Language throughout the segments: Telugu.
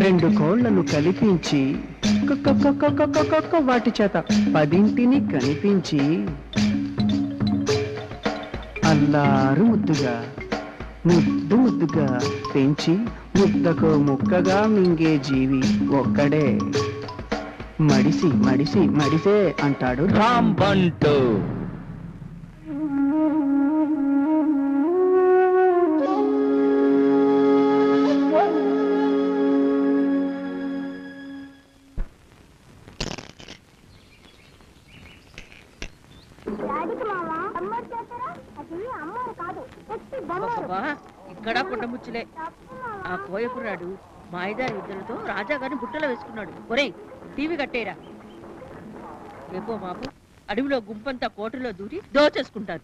రెండు కోళ్లను కలిపించి వాటి చేత 10ంటిని కనిపించి అల్లారు ముద్దుగా ముద్దుగా పెంచి ముద్దకు ముక్కగా మింగే జీవి ఒక్కడే. మడిసే అంటాడు రాంబంటు. ఇక్కడ పుట్టముచ్చులే. ఆ కోయకుర్రాడు మాయదారి ఇద్దరితో రాజాగారిని బుట్టలో వేసుకున్నాడు. ఒరేయ్, టీవీ కట్టేరా. రేపో మాపు అడవిలో గుంపంతా కోటలో దూరి దోచేసుకుంటారు.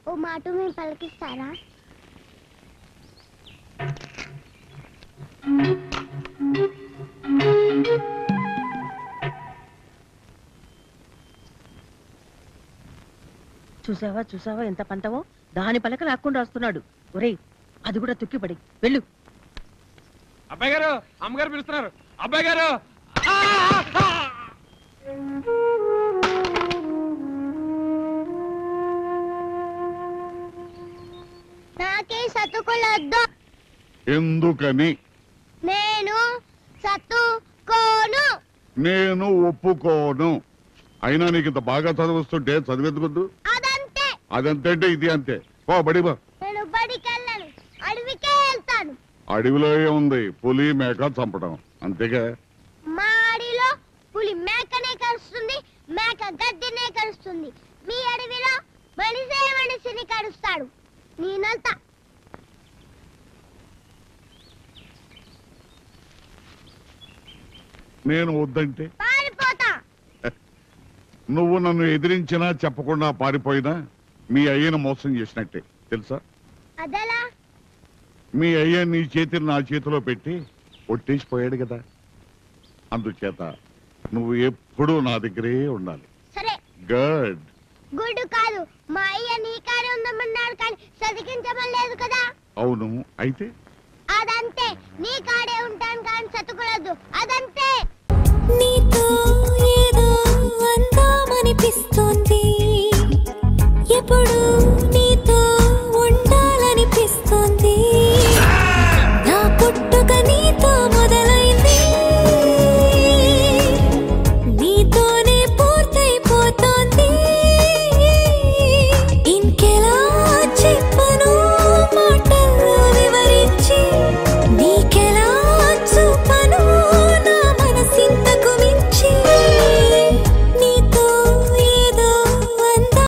ఓ మాట మేము పలికిస్తారా? చూసావా ఎంత పంతవో. దాని పలక లాక్కుండా వస్తున్నాడు. ఒరేయ్, అది కూడా తుక్కిపడి వెళ్ళు. అబ్బాయి గారు, అమ్మగారు పిలుస్తున్నారు. అబ్బాయి గారు, నాకే సతుకులొద్దు. ఎందుకని? నేను సతుకోను. నేను ఒప్పుకోను. అయినా నీకు ఇంత బాగా చదివిస్తుంటే చదివేందుకొద్దు? అదంతే అంటే ఇది అంతే. ఓ బడి బా. నేను బడికెళ్ళను, అడవికే వెళ్తాను. అడవిలో ఏముంది? పులి మేక చంపడం అంతేగా. మా అడవిలో పులి మేకనే కరుస్తుంది, మేక గడ్డినే కరుస్తుంది. మీ అడవిలో మనిషిని కరుస్తాడు. నేనంతా నేను వద్దంటే పారిపోతా. నువ్వు నన్ను ఎదిరించినా చెప్పకుండా పారిపోయినా మీ అయ్యను మోసం చేసినట్టే తెలుసా? అదలా? మీ అయ్య నీ చేతిని నా చేతిలో పెట్టి ఒట్టేసిపోయాడు కదా. అందుచేత నువ్వు ఎప్పుడూ నా దగ్గరే ఉండాలి. సరే. గుడ్. గుడ్ కాదు, మా అయ్య నీ కాడే ఉందమన్నాడు కానీ చదివించమలేదు కదా. అవును, అయితే అదంతే. నీ కాడే ఉంటాను కానీ చదువుకోలేదు. అదంతే. నీతో ఏదో అందామనిపిస్తోంది.